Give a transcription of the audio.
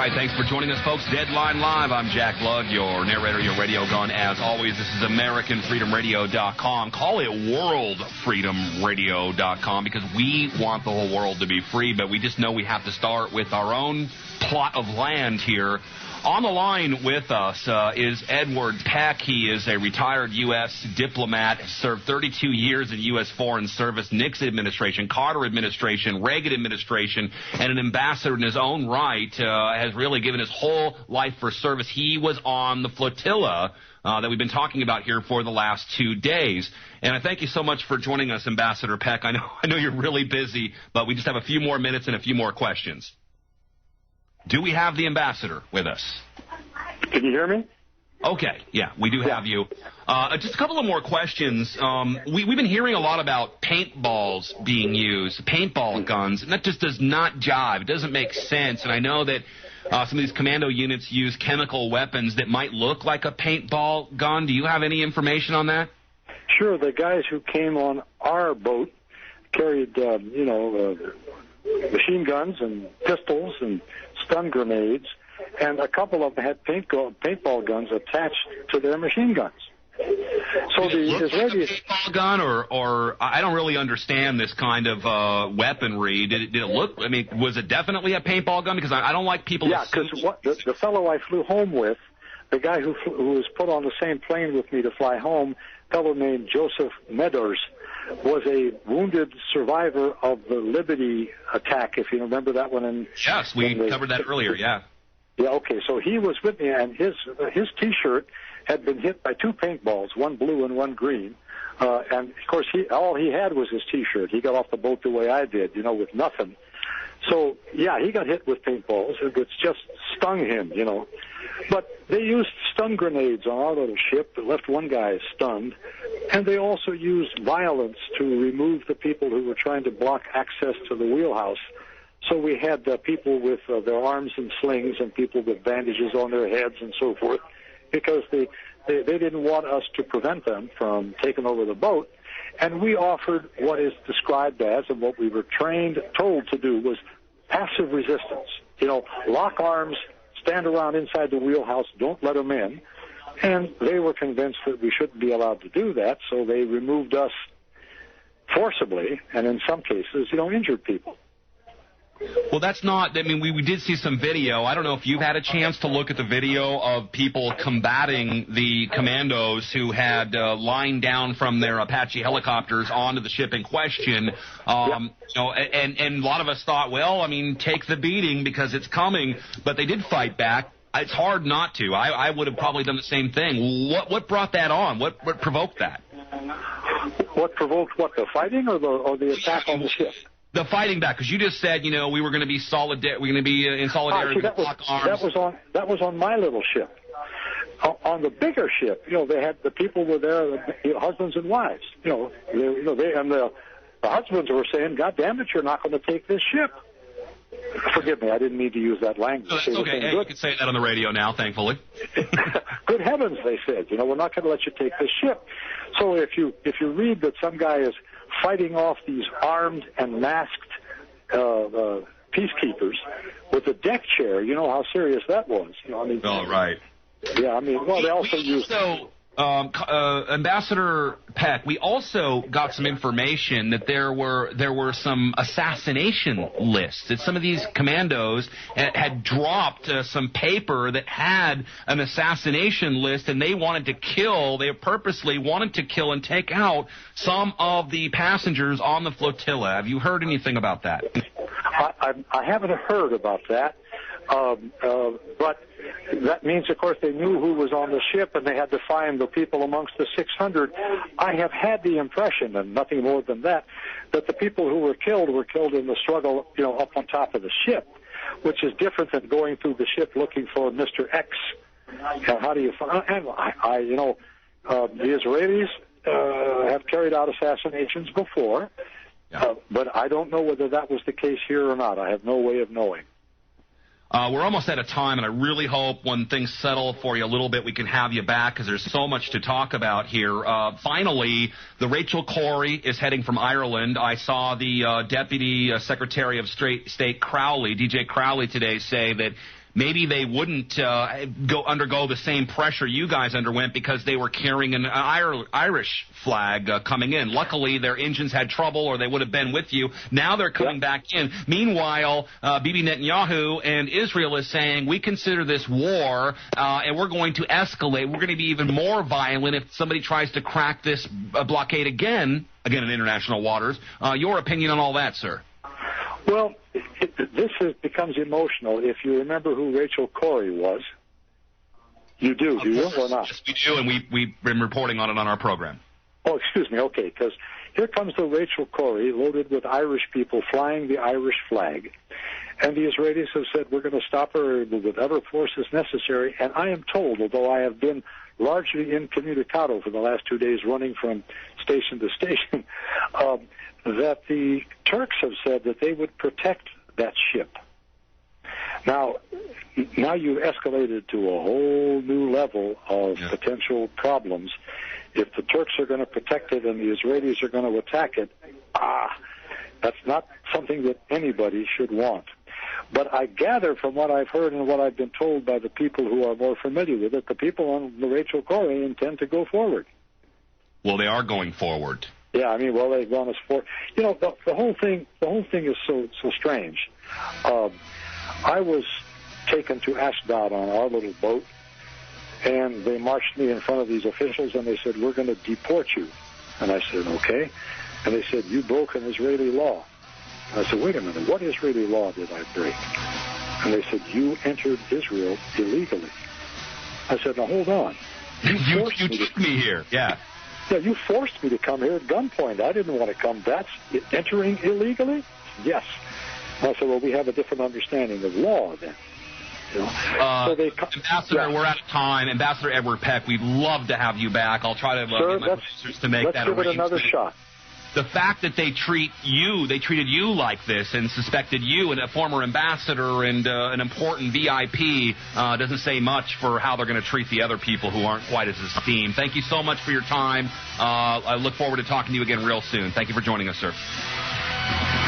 right, thanks for joining us, folks. Deadline Live. I'm Jack Lugg, your narrator, your radio gun. As always, this is AmericanFreedomRadio.com. Call it WorldFreedomRadio.com because we want the whole world to be free, but we just know we have to start with our own plot of land here. On the line with us is Edward Peck. He is a retired U.S. diplomat, served 32 years in U.S. Foreign Service, Nixon administration, Carter administration, Reagan administration, and an ambassador in his own right, has really given his whole life for service. He was on the flotilla that we've been talking about here for the last 2 days. And I thank you so much for joining us, Ambassador Peck. I know you're really busy, but we just have a few more minutes and a few more questions. Do we have the ambassador with us? Can you hear me? Okay, yeah, we do have you. Just a couple of more questions. We've been hearing a lot about paintballs being used, paintball guns, and that just does not jive. It doesn't make sense. And I know that some of these commando units use chemical weapons that might look like a paintball gun. Do you have any information on that? Sure. The guys who came on our boat carried, machine guns and pistols and stun grenades, and a couple of them had paintball guns attached to their machine guns. So the Israelis, like a paintball gun, or I don't really understand this kind of weaponry. Did it look? I mean, was it definitely a paintball gun? Because I don't like people. Yeah, because the fellow I flew home with, the guy who was put on the same plane with me to fly home, a fellow named Joseph Meadows, was a wounded survivor of the Liberty attack, if you remember that one. Yes, we covered that earlier, yeah. Yeah, okay, so he was with me, and his T-shirt had been hit by 2 paintballs, one blue and one green. And, of course, all he had was his T-shirt. He got off the boat the way I did, with nothing. So, yeah, he got hit with paintballs, which just stung him, But they used stun grenades on our little ship that left one guy stunned, and they also used violence to remove the people who were trying to block access to the wheelhouse. So we had people with their arms in slings and people with bandages on their heads and so forth, because they didn't want us to prevent them from taking over the boat. And we offered what is described as, and what we were told to do, was passive resistance. Lock arms, stand around inside the wheelhouse, don't let them in. And they were convinced that we shouldn't be allowed to do that, so they removed us forcibly, and in some cases, injured people. Well, that's not, we did see some video. I don't know if you've had a chance to look at the video of people combating the commandos who had lined down from their Apache helicopters onto the ship in question. And a lot of us thought, take the beating because it's coming, but they did fight back. It's hard not to. I would have probably done the same thing. What brought that on? What provoked that? What provoked what, the fighting or the attack on the ship? The fighting back, because you just said, we were going to be in solidarity. That was on my little ship. On the bigger ship, they had the people were there, husbands and wives. The husbands were saying, "God damn it, you're not going to take this ship." Forgive me, I didn't mean to use that language. That's okay. Hey, you can say that on the radio now, thankfully. Good heavens, they said. We're not going to let you take this ship. So if you read that some guy is fighting off these armed and masked peacekeepers with a deck chair, how serious that was. Oh, right. Yeah, they also used... Ambassador Peck, we also got some information that there were some assassination lists, that some of these commandos had dropped some paper that had an assassination list, and they purposely wanted to kill and take out some of the passengers on the flotilla. Have you heard anything about that? I haven't heard about that, but that means, of course, they knew who was on the ship, and they had to find the people amongst the 600. I have had the impression, and nothing more than that the people who were killed in the struggle, up on top of the ship, which is different than going through the ship looking for Mr. X. How do you find? The Israelis have carried out assassinations before, but I don't know whether that was the case here or not. I have no way of knowing. We're almost out of time, and I really hope when things settle for you a little bit, we can have you back because there's so much to talk about here. Finally, the Rachel Corrie is heading from Ireland. I saw the Deputy Secretary of State Crowley, DJ Crowley, today say that maybe they wouldn't undergo the same pressure you guys underwent because they were carrying an Irish flag coming in. Luckily, their engines had trouble, or they would have been with you. Now they're coming back in. Meanwhile, Bibi Netanyahu and Israel is saying, we consider this war, and we're going to escalate. We're going to be even more violent if somebody tries to crack this blockade again in international waters. Your opinion on all that, sir? Well, this becomes emotional. If you remember who Rachel Corrie was, you do you, or not? Yes, we do, and we've been reporting on it on our program. Oh, excuse me, okay, because here comes the Rachel Corrie loaded with Irish people flying the Irish flag. And the Israelis have said, we're going to stop her with whatever force is necessary. And I am told, although I have been largely incommunicado for the last 2 days running from station to station, that the Turks have said that they would protect that ship. Now you've escalated to a whole new level of potential problems. If the Turks are going to protect it and the Israelis are going to attack it, that's not something that anybody should want. But I gather from what I've heard and what I've been told by the people who are more familiar with it, the people on the Rachel Corrie intend to go forward. Well, they are going forward. Yeah, I mean, well, they've gone as far. You know, the whole thing is so strange. I was taken to Ashdod on our little boat, and they marched me in front of these officials, and they said, we're going to deport you. And I said, okay. And they said, you broke an Israeli law. And I said, wait a minute, what Israeli law did I break? And they said, you entered Israel illegally. I said, now hold on. You took me here, yeah. Yeah, you forced me to come here at gunpoint. I didn't want to come. That's entering illegally? Yes. And I said, well, we have a different understanding of law then. You know? Ambassador, we're out of time. Ambassador Edward Peck, we'd love to have you back. I'll try to get my producers to make that arrangement. Let's give it another shot. The fact that they treated you like this and suspected you and a former ambassador and an important VIP doesn't say much for how they're going to treat the other people who aren't quite as esteemed. Thank you so much for your time. I look forward to talking to you again real soon. Thank you for joining us, sir.